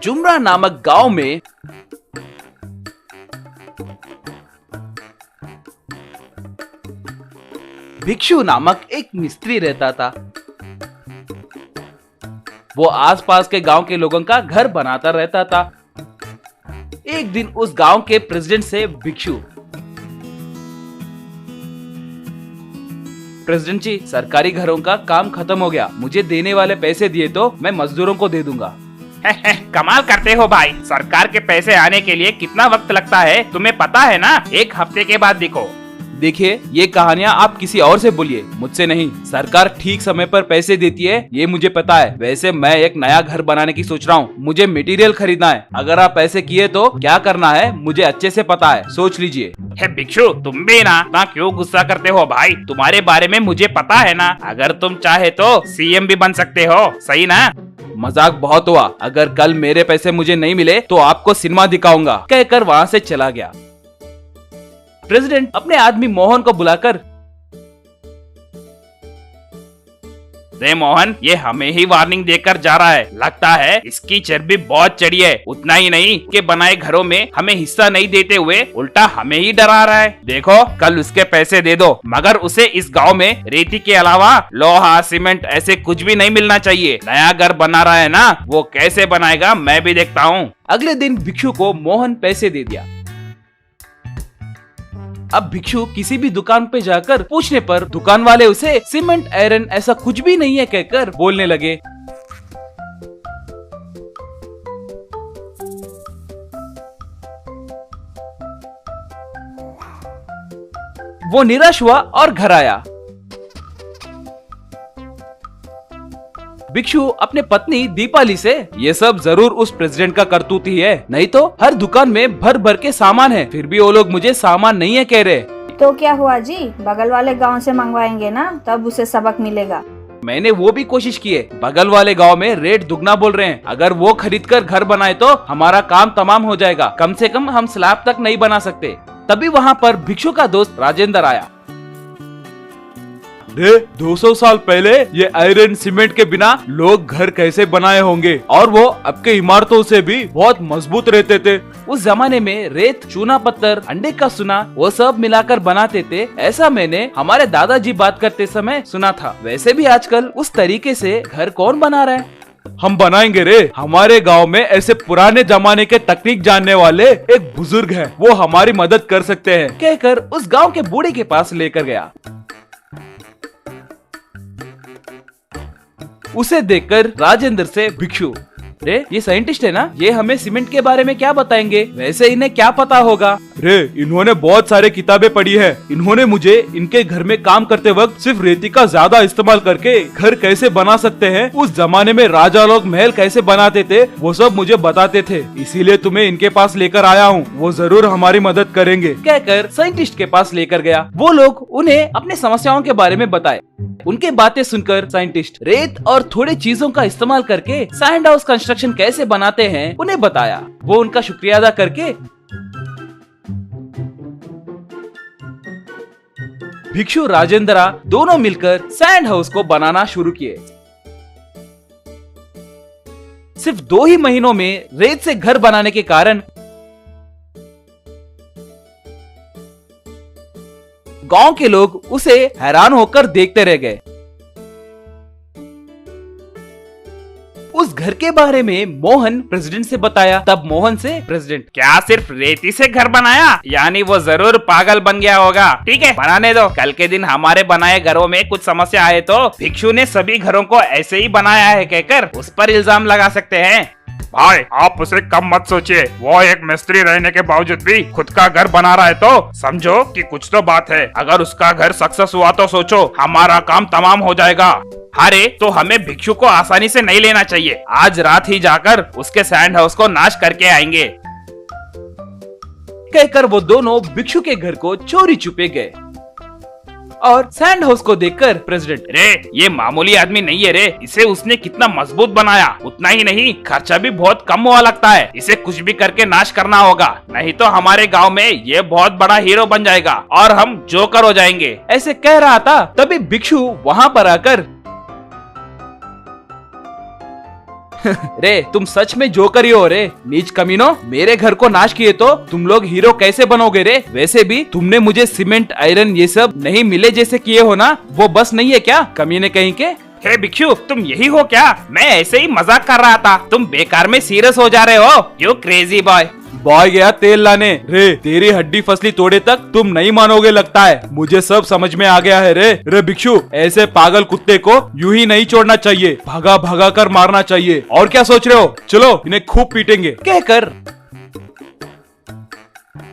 जुमरा नामक गांव में भिक्षु नामक एक मिस्त्री रहता था। वो आसपास के गांव के लोगों का घर बनाता रहता था। एक दिन उस गांव के प्रेसिडेंट से भिक्षु, प्रेसिडेंट जी, सरकारी घरों का काम खत्म हो गया, मुझे देने वाले पैसे दिए तो मैं मजदूरों को दे दूंगा। कमाल करते हो भाई, सरकार के पैसे आने के लिए कितना वक्त लगता है तुम्हें पता है ना? 1 हफ्ते के बाद देखो। देखिए, ये कहानियाँ आप किसी और से बोलिए, मुझसे नहीं। सरकार ठीक समय पर पैसे देती है, ये मुझे पता है। वैसे मैं एक नया घर बनाने की सोच रहा हूँ, मुझे मटेरियल खरीदना है। अगर आप पैसे किए तो क्या करना है मुझे अच्छे से पता है, सोच लीजिए। भिक्षु, तुम भी ना क्यों गुस्सा करते हो भाई? तुम्हारे बारे में मुझे पता है ना। अगर तुम चाहे तो सीएम भी बन सकते हो, सही ना? मजाक बहुत हुआ। अगर कल मेरे पैसे मुझे नहीं मिले तो आपको सिनेमा दिखाऊंगा, कहकर वहाँ से चला गया। प्रेसिडेंट अपने आदमी मोहन को बुलाकर, रे मोहन, ये हमें ही वार्निंग देकर जा रहा है। लगता है इसकी चर्बी बहुत चढ़ी है। उतना ही नहीं के बनाए घरों में हमें हिस्सा नहीं देते हुए उल्टा हमें ही डरा रहा है। देखो, कल उसके पैसे दे दो, मगर उसे इस गांव में रेती के अलावा लोहा, सीमेंट ऐसे कुछ भी नहीं मिलना चाहिए। नया घर बना रहा है ना, वो कैसे बनाएगा मैं भी देखता हूँ। अगले दिन भिक्षु को मोहन पैसे दे दिया। अब भिक्षु किसी भी दुकान पे जाकर पूछने पर दुकान वाले उसे सीमेंट, आयरन ऐसा कुछ भी नहीं है कहकर बोलने लगे। वो निराश हुआ और घर आया। भिक्षु अपने पत्नी दीपाली से, ये सब जरूर उस प्रेसिडेंट का करतूत ही है, नहीं तो हर दुकान में भर भर के सामान है, फिर भी वो लोग मुझे सामान नहीं है कह रहे। तो क्या हुआ जी, बगल वाले गांव से मंगवाएंगे ना, तब उसे सबक मिलेगा। मैंने वो भी कोशिश की है, बगल वाले गांव में रेट दुगना बोल रहे हैं। अगर वो खरीद कर घर बनाए तो हमारा काम तमाम हो जाएगा। कम से कम हम स्लैब तक नहीं बना सकते। तभी वहाँ पर भिक्षु का दोस्त राजेंद्र आया। 200 साल पहले ये आयरन सीमेंट के बिना लोग घर कैसे बनाए होंगे, और वो अब के इमारतों से भी बहुत मजबूत रहते थे। उस जमाने में रेत, चूना पत्थर, अंडे का सुना, वो सब मिलाकर बनाते थे। ऐसा मैंने हमारे दादाजी बात करते समय सुना था। वैसे भी आजकल उस तरीके से घर कौन बना रहा है? हम बनाएंगे रे। हमारे गांव में ऐसे पुराने जमाने के तकनीक जानने वाले एक बुजुर्ग हैं, वो हमारी मदद कर सकते हैं, कहकर उस गाँव के बूढ़े के पास लेकर गया। उसे देखकर राजेंद्र से भिक्षु, रे ये साइंटिस्ट है ना, ये हमें सीमेंट के बारे में क्या बताएंगे? वैसे इन्हें क्या पता होगा? रे इन्होंने बहुत सारे किताबें पढ़ी है। इन्होंने मुझे इनके घर में काम करते वक्त सिर्फ रेती का ज्यादा इस्तेमाल करके घर कैसे बना सकते हैं, उस जमाने में राजा लोग महल कैसे बनाते थे, वो सब मुझे बताते थे। इसीलिए तुम्हें इनके पास लेकर आया हूँ, वो जरूर हमारी मदद करेंगे, कहकर साइंटिस्ट के पास लेकर गया। वो लोग उन्हें अपनी समस्याओं के बारे में बताए। उनके बातें सुनकर साइंटिस्ट रेत और थोड़ी चीजों का इस्तेमाल करके सैंड हाउस कंस्ट्रक्शन कैसे बनाते हैं उन्हें बताया। वो उनका शुक्रिया अदा करके भिक्षु राजेंद्रा दोनों मिलकर सैंड हाउस को बनाना शुरू किए। सिर्फ 2 ही महीनों में रेत से घर बनाने के कारण गांव के लोग उसे हैरान होकर देखते रह गए। उस घर के बारे में मोहन प्रेसिडेंट से बताया। तब मोहन से प्रेसिडेंट, क्या सिर्फ रेती से घर बनाया? यानी वो जरूर पागल बन गया होगा। ठीक है, बनाने दो। कल के दिन हमारे बनाए घरों में कुछ समस्या आए तो भिक्षु ने सभी घरों को ऐसे ही बनाया है कहकर उस पर इल्जाम लगा सकते हैं। भाई, आप उसे कम मत सोचिए। वो एक मिस्त्री रहने के बावजूद भी खुद का घर बना रहा है, तो समझो कि कुछ तो बात है। अगर उसका घर सक्सेस हुआ तो सोचो हमारा काम तमाम हो जाएगा। अरे तो हमें भिक्षु को आसानी से नहीं लेना चाहिए। आज रात ही जाकर उसके सैंड हाउस को नाश करके आएंगे, कहकर वो दोनों भिक्षु के घर को चोरी छुपे गए। और सैंड हाउस को देखकर प्रेसिडेंट, रे ये मामूली आदमी नहीं है रे, इसे उसने कितना मजबूत बनाया। उतना ही नहीं, खर्चा भी बहुत कम हुआ लगता है। इसे कुछ भी करके नाश करना होगा, नहीं तो हमारे गांव में ये बहुत बड़ा हीरो बन जाएगा और हम जोकर हो जाएंगे। ऐसे कह रहा था, तभी भिक्षु वहाँ पर आकर, रे तुम सच में जोकर ही हो रे, नीच कमीनो। मेरे घर को नाश किए तो तुम लोग हीरो कैसे बनोगे रे? वैसे भी तुमने मुझे सीमेंट आयरन ये सब नहीं मिले जैसे किए हो ना, वो बस नहीं है क्या कमीने कहीं के? हे भिक्षु, तुम यही हो क्या? मैं ऐसे ही मजाक कर रहा था, तुम बेकार में सीरियस हो जा रहे हो। You crazy boy. बॉय गया तेल लाने। रे तेरी हड्डी फसली तोड़े तक तुम नहीं मानोगे लगता है। मुझे सब समझ में आ गया है रे। रे भिक्षु, ऐसे पागल कुत्ते को यूं ही नहीं छोड़ना चाहिए, भागा भागा कर मारना चाहिए। और क्या सोच रहे हो? चलो इन्हें खूब पीटेंगे कहकर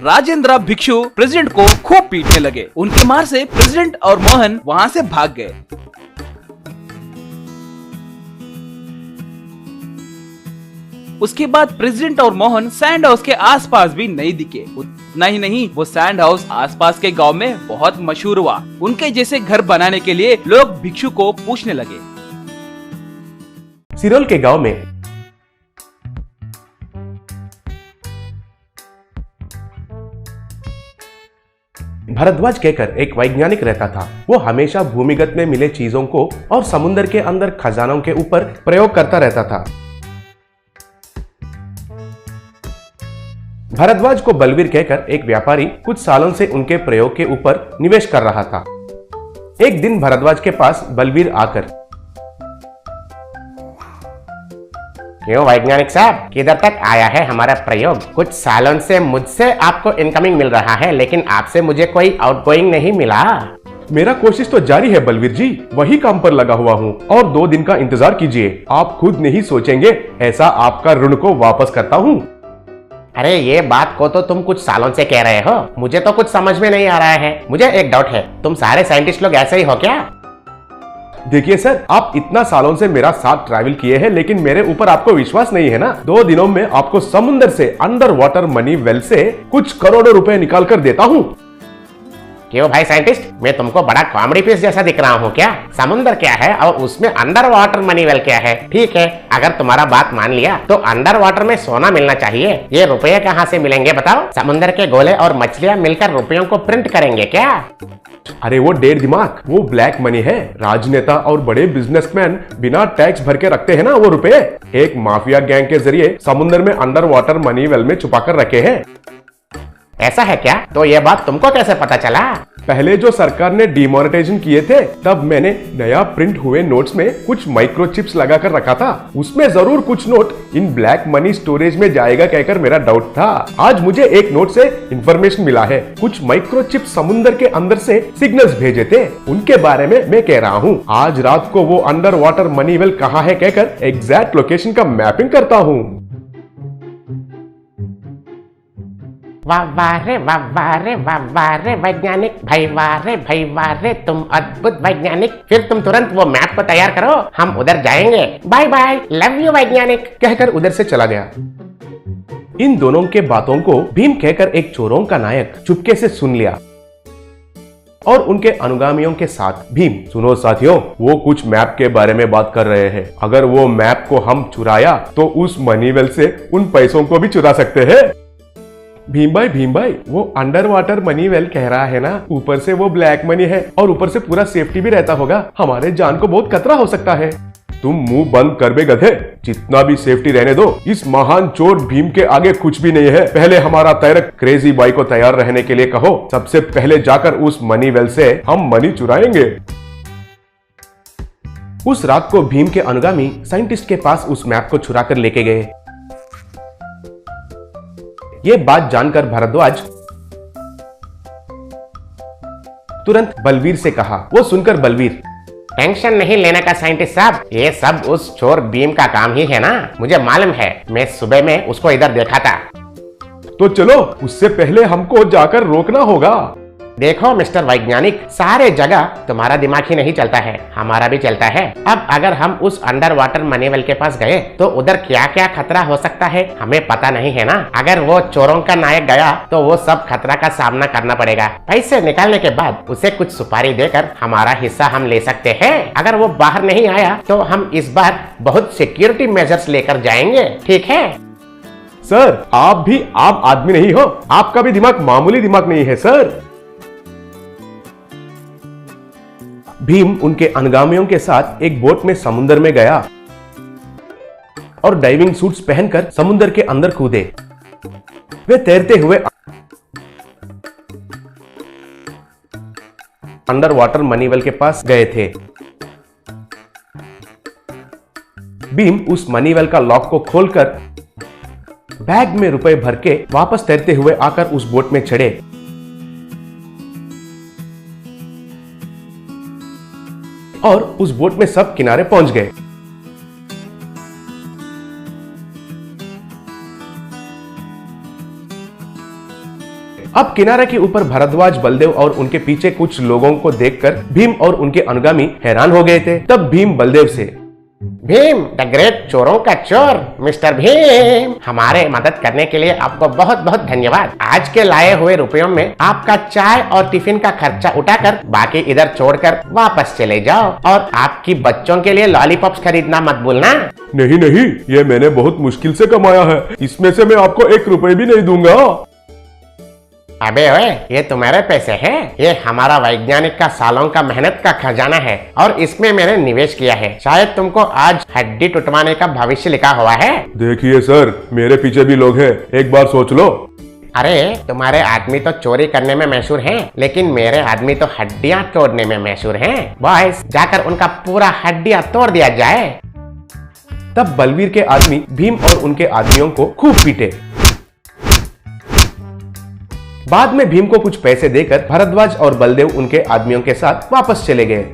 राजेंद्र भिक्षु प्रेसिडेंट को खूब पीटने लगे। उनकी मार से प्रेसिडेंट और मोहन वहाँ से भाग गए। उसके बाद प्रेसिडेंट और मोहन सैंड हाउस के आसपास भी नहीं दिखे। उतना ही नहीं, वो सैंड हाउस आसपास के गांव में बहुत मशहूर हुआ। उनके जैसे घर बनाने के लिए लोग भिक्षु को पूछने लगे। सिरोल के गांव में भरद्वाज कहकर एक वैज्ञानिक रहता था। वो हमेशा भूमिगत में मिले चीजों को और समुद्र के अंदर खजानों के ऊपर प्रयोग करता रहता था। भरद्वाज को बलवीर कहकर एक व्यापारी कुछ सालों से उनके प्रयोग के ऊपर निवेश कर रहा था। एक दिन भरद्वाज के पास बलवीर आकर, क्यों वैज्ञानिक साहब, किधर तक आया है हमारा प्रयोग? कुछ सालों से मुझसे आपको इनकमिंग मिल रहा है, लेकिन आपसे मुझे कोई आउटगोइंग नहीं मिला। मेरा कोशिश तो जारी है बलवीर जी, वही काम पर लगा हुआ हूँ और 2 दिन का इंतजार कीजिए। आप खुद नहीं सोचेंगे ऐसा आपका ऋण को वापस करता हूँ। अरे ये बात को तो तुम कुछ सालों से कह रहे हो, मुझे तो कुछ समझ में नहीं आ रहा है। मुझे एक डाउट है, तुम सारे साइंटिस्ट लोग ऐसे ही हो क्या? देखिए सर, आप इतना सालों से मेरा साथ ट्रैवल किए हैं, लेकिन मेरे ऊपर आपको विश्वास नहीं है ना। 2 दिनों में आपको समुद्र से अंडर वाटर मनी वेल से कुछ करोड़ों रुपए निकाल कर देता हूँ। क्यों भाई साइंटिस्ट, मैं तुमको बड़ा कॉमेडी पीस जैसा दिख रहा हूँ क्या? समुद्र क्या है और उसमें अंडर वाटर मनी वेल क्या है? ठीक है, अगर तुम्हारा बात मान लिया तो अंडर वाटर में सोना मिलना चाहिए। ये रुपये कहाँ से मिलेंगे बताओ? समुद्र के गोले और मछलियाँ मिलकर रुपयों को प्रिंट करेंगे क्या? अरे वो डेढ़ दिमाग, वो ब्लैक मनी है। राजनेता और बड़े बिजनेसमैन बिना टैक्स भर के रखते हैं ना वो रुपए। एक माफिया गैंग के जरिए समुद्र में अंडर वाटर मनी वेल में छुपा कर रखे हैं। ऐसा है क्या? तो ये बात तुमको कैसे पता चला? पहले जो सरकार ने डिमोनेटाइजेशन किए थे, तब मैंने नया प्रिंट हुए नोट्स में कुछ माइक्रोचिप्स लगा कर रखा था। उसमें जरूर कुछ नोट इन ब्लैक मनी स्टोरेज में जाएगा कहकर मेरा डाउट था। आज मुझे एक नोट से इंफॉर्मेशन मिला है, कुछ माइक्रोचिप समुद्र के अंदर से सिग्नल्स भेजे थे, उनके बारे में मैं कह रहा हूँ। आज रात को वो अंडर वाटर मनी वेल कहाँ है कहकर एग्जैक्ट लोकेशन का मैपिंग करता हूँ। वाह रे वैज्ञानिक भाई, वाह रे तुम अद्भुत वैज्ञानिक। फिर तुम तुरंत वो मैप को तैयार करो, हम उधर जाएंगे। बाय बाय, लव यू वैज्ञानिक, कहकर उधर से चला गया। इन दोनों के बातों को भीम कहकर एक चोरों का नायक चुपके से सुन लिया और उनके अनुगामियों के साथ, भीम सुनो साथियों, वो कुछ मैप के बारे में बात कर रहे हैं। अगर वो मैप को हम चुराया तो उस मनी वेल से उन पैसों को भी चुरा सकते हैं। भीम भाई, वो अंडर वाटर मनी वेल कह रहा है ना, ऊपर से वो ब्लैक मनी है और ऊपर से पूरा सेफ्टी भी रहता होगा। हमारे जान को बहुत खतरा हो सकता है। तुम मुंह बंद कर बे गधे, जितना भी सेफ्टी रहने दो, इस महान चोर भीम के आगे कुछ भी नहीं है। पहले हमारा तैरक क्रेजी बॉय को तैयार रहने के लिए कहो, सबसे पहले जाकर उस मनी वेल से हम मनी चुराएंगे। उस रात को भीम के अनुगामी साइंटिस्ट के पास उस मैप को चुरा कर लेके गए। ये बात जानकर भारद्वाज तुरंत बलवीर से कहा। वो सुनकर बलवीर, टेंशन नहीं लेने का साइंटिस्ट साहब, ये सब उस चोर भीम का काम ही है ना, मुझे मालूम है। मैं सुबह में उसको इधर देखा था। तो चलो, उससे पहले हमको जाकर रोकना होगा। देखो मिस्टर वैज्ञानिक, सारे जगह तुम्हारा दिमाग ही नहीं चलता है, हमारा भी चलता है। अब अगर हम उस अंडर वाटर मनी वेल के पास गए तो उधर क्या क्या खतरा हो सकता है हमें पता नहीं है ना। अगर वो चोरों का नायक गया तो वो सब खतरा का सामना करना पड़ेगा। पैसे निकालने के बाद उसे कुछ सुपारी देकर हमारा हिस्सा हम ले सकते हैं। अगर वो बाहर नहीं आया तो हम इस बार बहुत सिक्योरिटी मेजर्स लेकर जाएंगे, ठीक है? सर, आप भी आम आदमी नहीं हो, आपका भी दिमाग मामूली दिमाग नहीं है सर। भीम उनके अनुगामियों के साथ एक बोट में समुद्र में गया। और डाइविंग सूट्स पहनकर समुद्र के अंदर कूदे। वे तैरते हुए अंडर वाटर मनीवेल के पास गए थे। भीम उस मनीवेल का लॉक को खोलकर बैग में रुपए भर के वापस तैरते हुए आकर उस बोट में चढ़े और उस बोट में सब किनारे पहुंच गए। अब किनारे के ऊपर भारद्वाज, बलदेव और उनके पीछे कुछ लोगों को देखकर भीम और उनके अनुगामी हैरान हो गए थे। तब भीम बलदेव से, भीम द ग्रेट चोरों का चोर मिस्टर भीम, हमारे मदद करने के लिए आपको बहुत बहुत धन्यवाद। आज के लाए हुए रुपयों में आपका चाय और टिफिन का खर्चा उठाकर बाकी इधर छोड़कर वापस चले जाओ और आपकी बच्चों के लिए लॉलीपॉप्स खरीदना मत भूलना। नहीं नहीं, ये मैंने बहुत मुश्किल से कमाया है, इसमें से मैं आपको 1 रुपए भी नहीं दूंगा। अबे ओए, ये तुम्हारे पैसे हैं? ये हमारा वैज्ञानिक का सालों का मेहनत का खजाना है और इसमें मैंने निवेश किया है। शायद तुमको आज हड्डी टुटवाने का भविष्य लिखा हुआ है। देखिए सर, मेरे पीछे भी लोग हैं, एक बार सोच लो। अरे तुम्हारे आदमी तो चोरी करने में मशहूर हैं, लेकिन मेरे आदमी तो हड्डियां तोड़ने में मशहूर हैं। बॉयज, जाकर उनका पूरा हड्डियां तोड़ दिया जाए। तब बलवीर के आदमी भीम और उनके आदमियों को खूब पीटे। बाद में भीम को कुछ पैसे देकर भारद्वाज और बलदेव उनके आदमियों के साथ वापस चले गए।